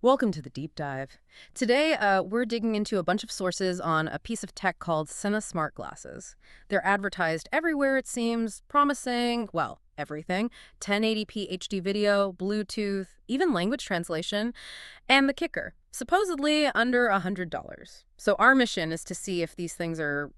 Welcome to the deep dive. Today, we're digging into a bunch of sources on a piece of tech called Senna Smart Glasses. They're advertised everywhere, it seems, promising, well, everything: 1080p HD video, Bluetooth, even language translation, and the kicker, supposedly under $100. So our mission is to see if these things are,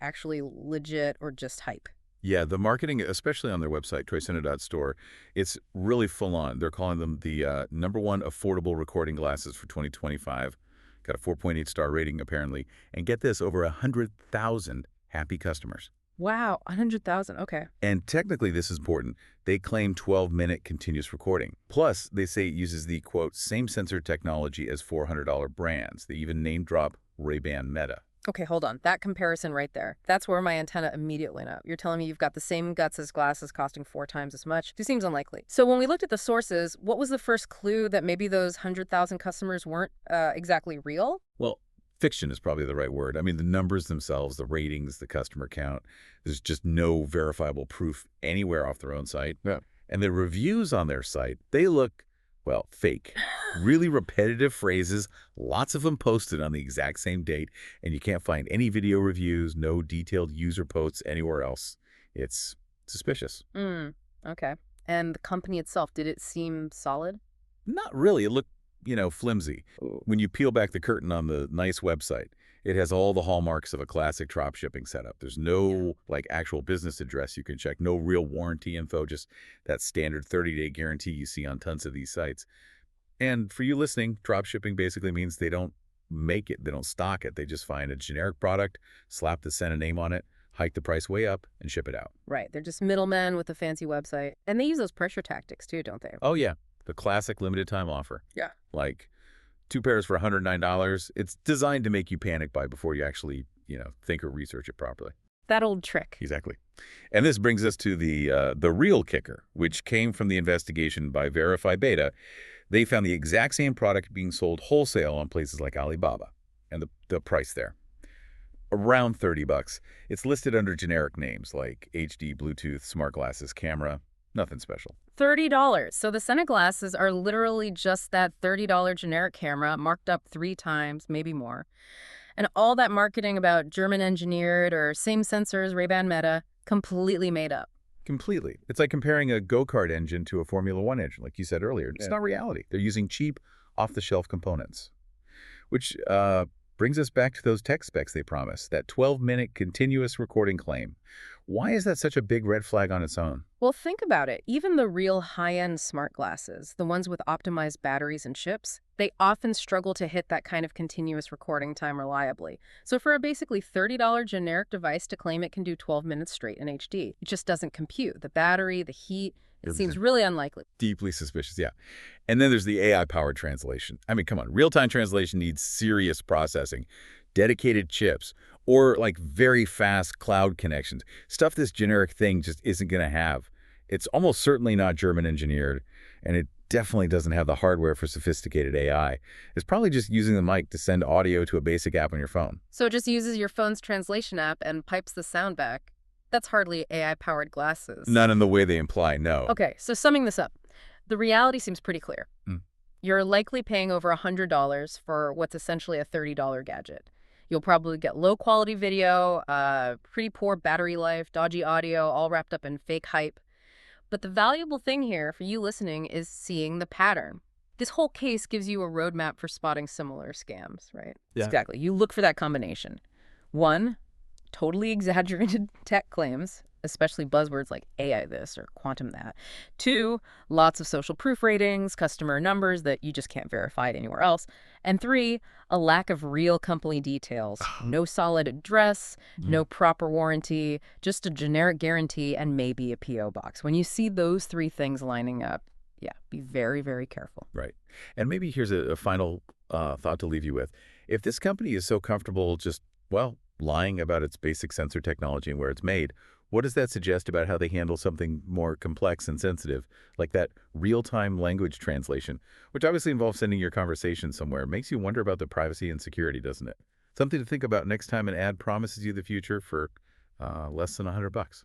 actually legit or just hype. Yeah, the marketing, especially on their website, troycenter.store, it's really full on. They're calling them the #1 affordable recording glasses for 2025. Got a 4.8-star rating, apparently. And get this, over 100,000 happy customers. Wow, 100,000. Okay. And technically, this is important. They claim 12-minute continuous recording. Plus, they say it uses the, quote, same sensor technology as $400 brands. They even name drop Ray-Ban Meta. Okay, hold on. That comparison right there. That's where my antenna immediately went up. You're telling me you've got the same guts as glasses costing 4 times as much? This seems unlikely. So when we looked at the sources, what was the first clue that maybe those 100,000 customers weren't exactly real? Well, fiction is probably the right word. I mean, the numbers themselves, the ratings, the customer count, there's just no verifiable proof anywhere off their own site. Yeah. And the reviews on their site, they look, well, fake. Really repetitive phrases, lots of them posted on the exact same date, and you can't find any video reviews, no detailed user posts anywhere else. It's suspicious. Okay. And the company itself, did it seem solid? Not really. It looked, flimsy. When you peel back the curtain on the nice website, it has all the hallmarks of a classic drop shipping setup. There's no, actual business address you can check, no real warranty info, just that standard 30-day guarantee you see on tons of these sites. And for you listening, drop shipping basically means they don't make it, they don't stock it. They just find a generic product, slap the Senna name on it, hike the price way up, and ship it out. Right. They're just middlemen with a fancy website. And they use those pressure tactics too, don't they? Oh, yeah. The classic limited time offer. Yeah. Like 2 pairs for $109. It's designed to make you panic buy before you actually, think or research it properly. That old trick. Exactly. And this brings us to the real kicker, which came from the investigation by Verify Beta. They found the exact same product being sold wholesale on places like Alibaba, and the price there, around $30. It's listed under generic names like HD, Bluetooth, smart glasses, camera, nothing special. $30. So the Senna glasses are literally just that $30 generic camera marked up 3 times, maybe more. And all that marketing about German engineered or same sensors, Ray-Ban Meta, completely made up. Completely. It's like comparing a go-kart engine to a Formula One engine, like you said earlier. It's not reality. They're using cheap, off-the-shelf components. Which brings us back to those tech specs they promised, that 12-minute continuous recording claim. Why is that such a big red flag on its own? Well, think about it. Even the real high-end smart glasses, the ones with optimized batteries and chips, they often struggle to hit that kind of continuous recording time reliably. So for a basically $30 generic device to claim it can do 12 minutes straight in HD, it just doesn't compute. The battery, the heat, it seems really unlikely. Deeply suspicious, yeah. And then there's the AI-powered translation. I mean, come on. Real-time translation needs serious processing, dedicated chips, or very fast cloud connections. Stuff this generic thing just isn't going to have. It's almost certainly not German engineered, and it definitely doesn't have the hardware for sophisticated AI. It's probably just using the mic to send audio to a basic app on your phone. So it just uses your phone's translation app and pipes the sound back. That's hardly AI-powered glasses. Not in the way they imply, no. Okay, so summing this up, the reality seems pretty clear. You're likely paying over $100 for what's essentially a $30 gadget. You'll probably get low-quality video, pretty poor battery life, dodgy audio, all wrapped up in fake hype. But the valuable thing here for you listening is seeing the pattern. This whole case gives you a roadmap for spotting similar scams, right? Yeah. Exactly. You look for that combination. 1, totally exaggerated tech claims, especially buzzwords like AI this or quantum that. 2, lots of social proof ratings, customer numbers that you just can't verify anywhere else. And 3, a lack of real company details. No solid address, no proper warranty, just a generic guarantee, and maybe a PO box. When you see those 3 things lining up, yeah, be very, very careful. Right. And maybe here's a final thought to leave you with. If this company is so comfortable just, lying about its basic sensor technology and where it's made, what does that suggest about how they handle something more complex and sensitive, like that real-time language translation, which obviously involves sending your conversation somewhere? It makes you wonder about the privacy and security, doesn't it? Something to think about next time an ad promises you the future for less than $100.